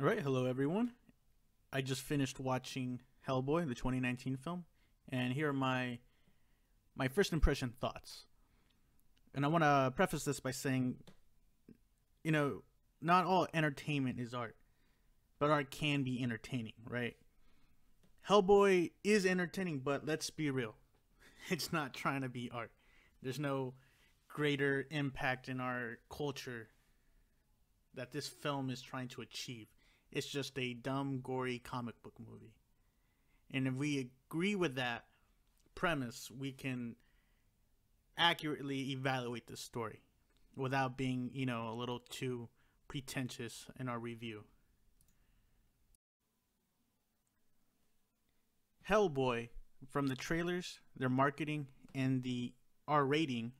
All right, hello everyone. I just finished watching Hellboy, the 2019 film, and here are my first impression thoughts. And I want to preface this by saying, you know, not all entertainment is art, but art can be entertaining, right? Hellboy is entertaining, but let's be real. It's not trying to be art. There's no greater impact in our culture that this film is trying to achieve. It's just a dumb, gory comic book movie. And if we agree with that premise, we can accurately evaluate the story without being, a little too pretentious in our review. Hellboy, from the trailers, their marketing, and the R rating,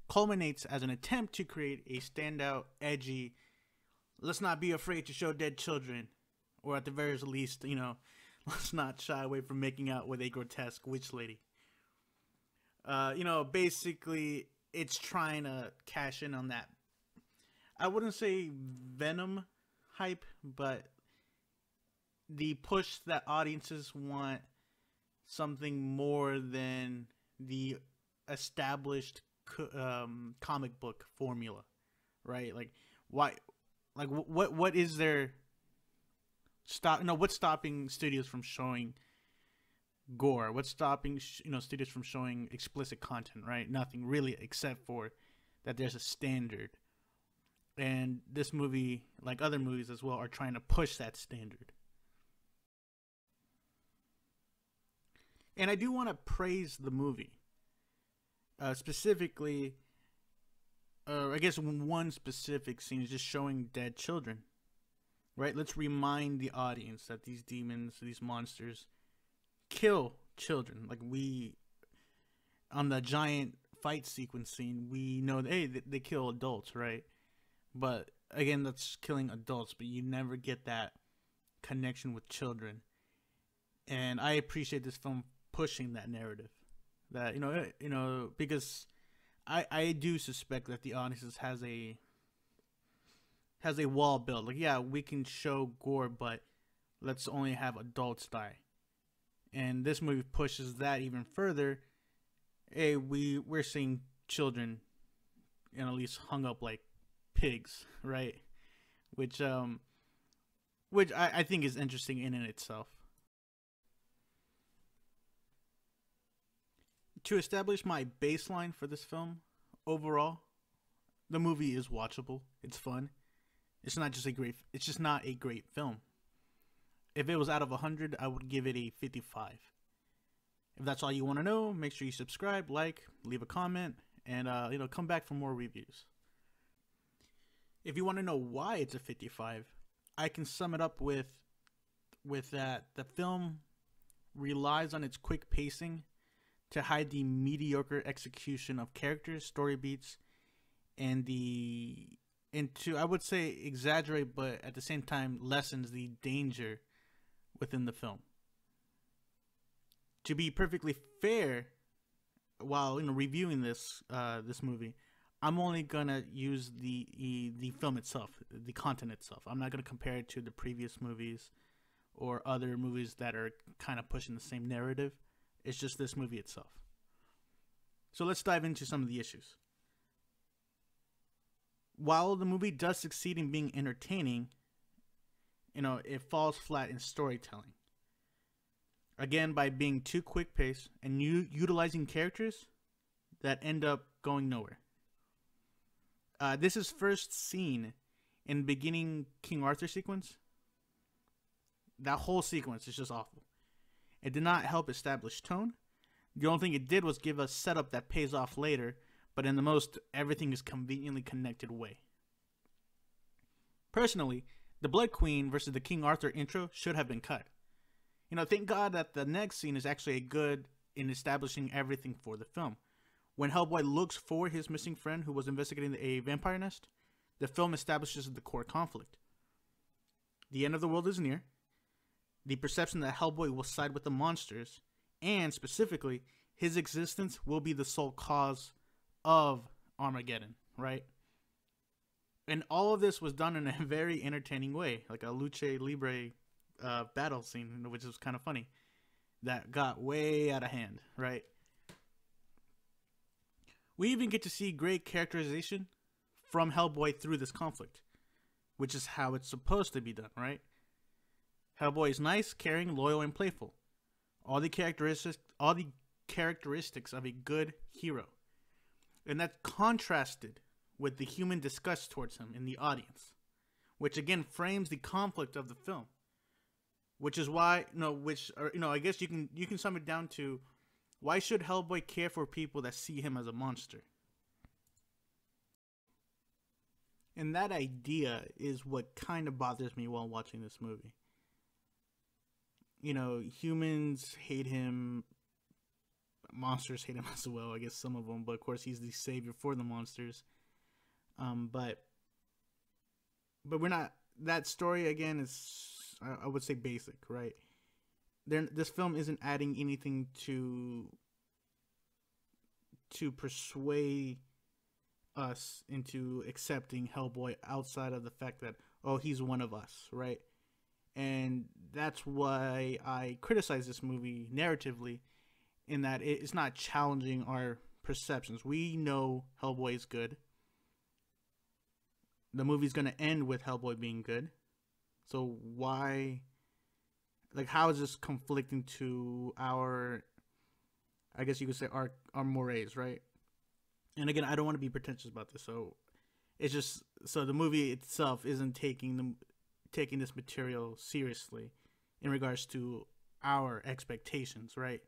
culminates as an attempt to create a standout, edgy, let's not be afraid to show dead children, or at the very least, let's not shy away from making out with a grotesque witch lady. Basically, it's trying to cash in on that. I wouldn't say Venom hype, but the push that audiences want something more than the established comic book formula, right? Like, why? Like, what is there? What's stopping studios from showing gore? What's stopping studios from showing explicit content? Right? Nothing really, except for that there's a standard, and this movie, like other movies as well, are trying to push that standard. And I do want to praise the movie, specifically. I guess one specific scene is just showing dead children, right? Let's remind the audience that these demons, these monsters, kill children. Like, on the giant fight sequence scene, we know that, hey, they kill adults, right? But again, that's killing adults, but you never get that connection with children. And I appreciate this film pushing that narrative, that because I do suspect that the audience has a wall built. Like, yeah, we can show gore, but let's only have adults die. And this movie pushes that even further. Hey, we're seeing children, at least hung up like pigs, right? Which I think is interesting in and itself. To establish my baseline for this film, overall, the movie is watchable. It's fun. It's just not a great film. If it was out of 100, I would give it a 55. If that's all you want to know, make sure you subscribe, like, leave a comment, and come back for more reviews. If you want to know why it's a 55, I can sum it up with that the film relies on its quick pacing to hide the mediocre execution of characters, story beats, and to, I would say, exaggerate, but at the same time lessens the danger within the film. To be perfectly fair, while reviewing this movie, I'm only gonna use the film itself, the content itself. I'm not gonna compare it to the previous movies or other movies that are kind of pushing the same narrative. It's just this movie itself. So let's dive into some of the issues. While the movie does succeed in being entertaining, it falls flat in storytelling. Again, by being too quick paced and utilizing characters that end up going nowhere. This is first seen in the beginning King Arthur sequence. That whole sequence is just awful. It did not help establish tone. The only thing it did was give us setup that pays off later, but in the most everything is conveniently connected way. Personally, the Blood Queen versus the King Arthur intro should have been cut. Thank God that the next scene is actually good in establishing everything for the film. When Hellboy looks for his missing friend who was investigating a vampire nest, the film establishes the core conflict. The end of the world is near. The perception that Hellboy will side with the monsters, and specifically, his existence will be the sole cause of Armageddon, right? And all of this was done in a very entertaining way, like a lucha libre battle scene, which was kind of funny. That got way out of hand, right? We even get to see great characterization from Hellboy through this conflict, which is how it's supposed to be done, right? Hellboy is nice, caring, loyal, and playful. All the characteristics of a good hero. And that's contrasted with the human disgust towards him in the audience, which again frames the conflict of the film. Which is why, I guess you can sum it down to, why should Hellboy care for people that see him as a monster? And that idea is what kind of bothers me while watching this movie. Humans hate him. Monsters hate him as well, I guess some of them. But of course, he's the savior for the monsters. But we're not... That story, again, is... I would say basic, right? This film isn't adding anything to persuade us into accepting Hellboy outside of the fact that, oh, he's one of us, right? And that's why I criticize this movie narratively, in that it's not challenging our perceptions. We know Hellboy is good. The movie's going to end with Hellboy being good. So why, how is this conflicting to our, I guess you could say, our mores, right? And again, I don't want to be pretentious about this, so it's just, so the movie itself isn't taking this material seriously in regards to our expectations, right?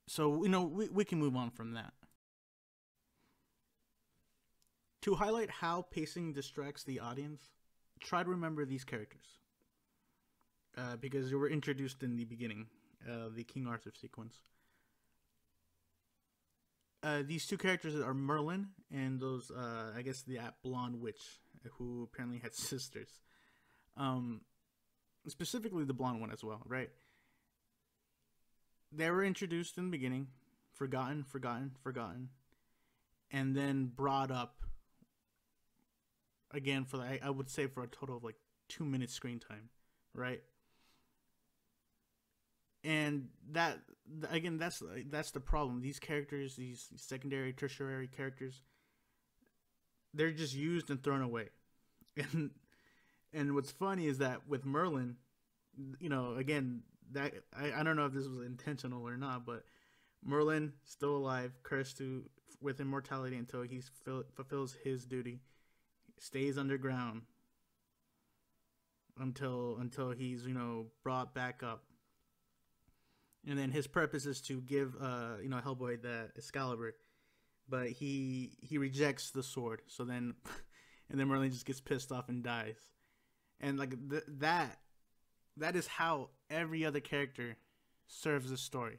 So, we can move on from that. To highlight how pacing distracts the audience, try to remember these characters, because they were introduced in the beginning of the King Arthur sequence. These two characters are Merlin and those, I guess, that blonde witch who apparently had sisters. Specifically the blonde one as well, right? They were introduced in the beginning, forgotten, and then brought up again for, I would say, for a total of 2 minutes screen time, right? And that, again, that's the problem. These characters, these secondary, tertiary characters, they're just used and thrown away. And what's funny is that with Merlin, again, that I don't know if this was intentional or not, but Merlin, still alive, cursed with immortality until he fulfills his duty, stays underground until he's brought back up. And then his purpose is to give Hellboy the Excalibur, but he rejects the sword. So then, and then Merlin just gets pissed off and dies. And that is how every other character serves the story.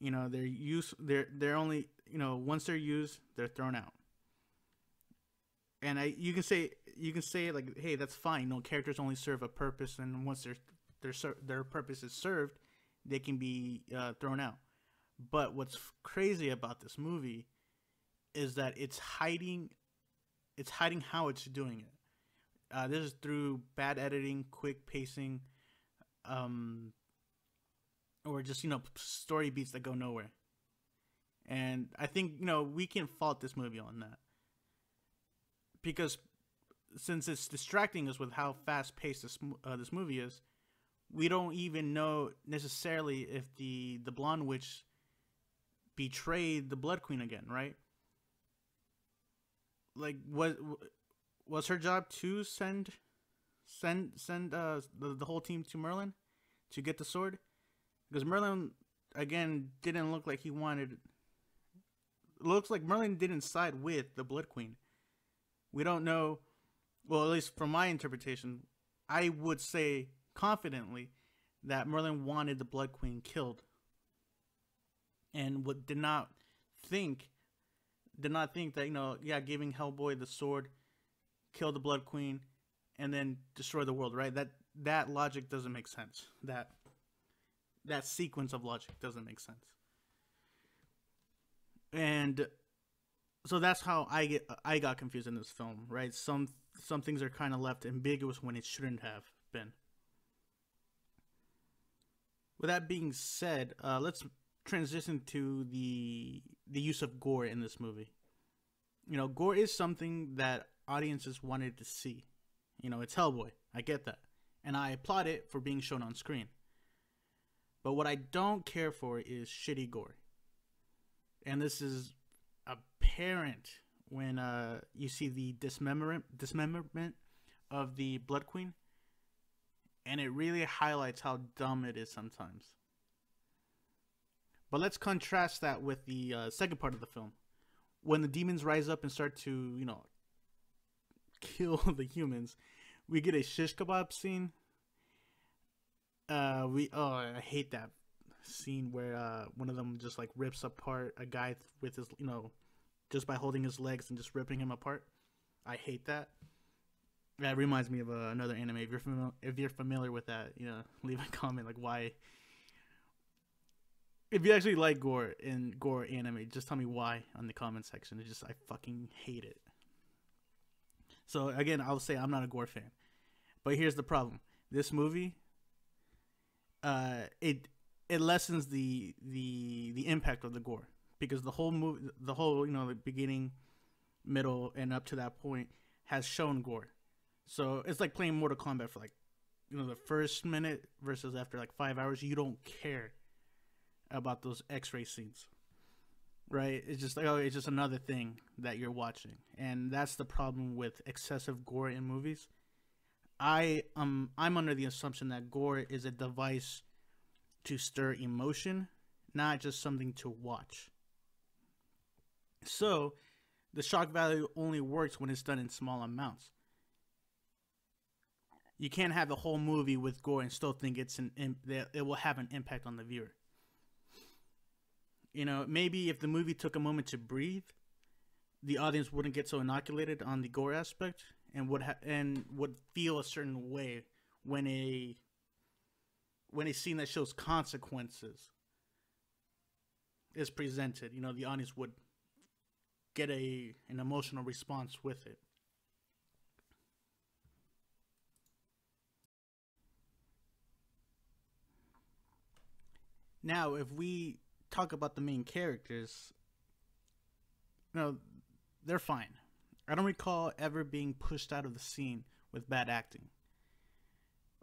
They're only once they're used, they're thrown out. And you can say hey, that's fine. No, characters only serve a purpose, and once their purpose is served, they can be thrown out. But what's crazy about this movie is that it's hiding how it's doing it. This is through bad editing, quick pacing, or just story beats that go nowhere. And I think we can fault this movie on that, because since it's distracting us with how fast paced this movie is, we don't even know necessarily if the blonde witch betrayed the Blood Queen again, right? Was her job to send the whole team to Merlin to get the sword? Because Merlin, again, didn't look like he wanted. It looks like Merlin didn't side with the Blood Queen. We don't know. Well, at least from my interpretation, I would say confidently that Merlin wanted the Blood Queen killed, and did not think that giving Hellboy the sword, kill the Blood Queen, and then destroy the world, right? That logic doesn't make sense. That sequence of logic doesn't make sense. And So that's how I got confused in this film, right? Some things are kind of left ambiguous when it shouldn't have been. With that being said, let's transition to the use of gore in this movie. You know, gore is something that audiences wanted to see. You know, it's Hellboy. I get that. And I applaud it for being shown on screen. But what I don't care for is shitty gore. And this is apparent when you see the dismemberment of the Blood Queen. And it really highlights how dumb it is sometimes. But let's contrast that with the second part of the film. When the demons rise up and start to, you know, kill the humans, we get a shish kebab scene. I hate that scene where one of them just like rips apart a guy with his, you know, just by holding his legs and just ripping him apart. I hate that. That reminds me of another anime. If you're familiar with that, you know, leave a comment like why. If you actually like gore anime, just tell me why on the comment section. I fucking hate it. So again, I'll say I'm not a gore fan, but here's the problem: this movie, it lessens the impact of the gore, because the whole movie, you know, the beginning, middle, and up to that point has shown gore. So it's like playing Mortal Kombat for like, you know, the first minute versus after like 5 hours, you don't care about those X-ray scenes, right? It's just like, oh, it's just another thing that you're watching, and that's the problem with excessive gore in movies. I'm under the assumption that gore is a device to stir emotion, not just something to watch. So the shock value only works when it's done in small amounts. You can't have the whole movie with gore and still think that it will have an impact on the viewer. You know, maybe if the movie took a moment to breathe, the audience wouldn't get so inoculated on the gore aspect and would feel a certain way when a scene that shows consequences is presented. You know, the audience would get an emotional response with it. Now, if we talk about the main characters, you know, they're fine. I don't recall ever being pushed out of the scene with bad acting.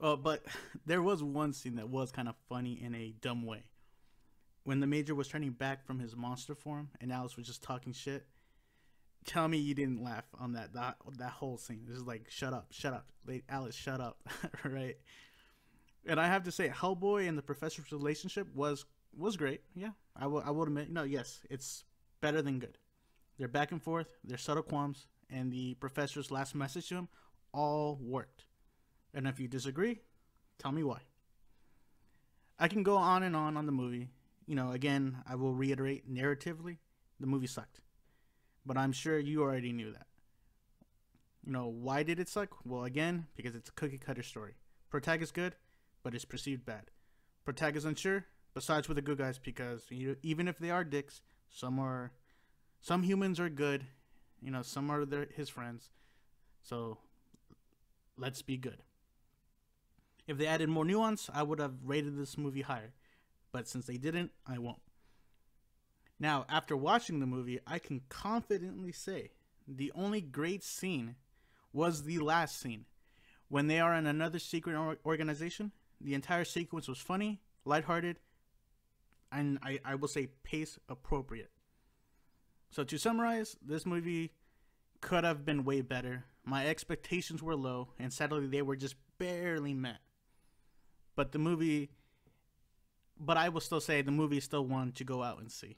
But there was one scene that was kind of funny in a dumb way. When the Major was turning back from his monster form and Alice was just talking shit. Tell me you didn't laugh on that whole scene. This is like, shut up. Wait, Alice, shut up. Right? And I have to say, Hellboy and the Professor's relationship was great. Yeah, I will admit. No, yes, it's better than good. They're back and forth. Their subtle qualms and the Professor's last message to him all worked. And if you disagree, tell me why. I can go on and on the movie. You know, again, I will reiterate, narratively, the movie sucked. But I'm sure you already knew that. You know, why did it suck? Well, again, because it's a cookie cutter story. Protagonist good, but it's perceived bad. Protagonist unsure, besides with the good guys, because even if they are dicks, some humans are good. You know, some are his friends. So let's be good. If they added more nuance, I would have rated this movie higher. But since they didn't, I won't. Now, after watching the movie, I can confidently say the only great scene was the last scene. When they are in another secret organization, the entire sequence was funny, lighthearted, and I will say pace appropriate. So to summarize, this movie could have been way better. My expectations were low, and sadly they were just barely met. But I will still say the movie is still one to go out and see.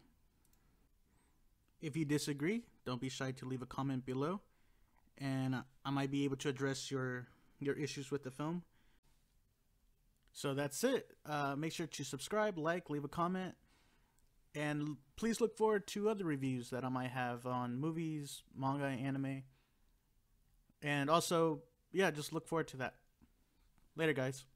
If you disagree, don't be shy to leave a comment below, and I might be able to address your issues with the film. So that's it. Make sure to subscribe, like, leave a comment, and please look forward to other reviews that I might have on movies, manga, anime. And also, yeah, just look forward to that. Later, guys.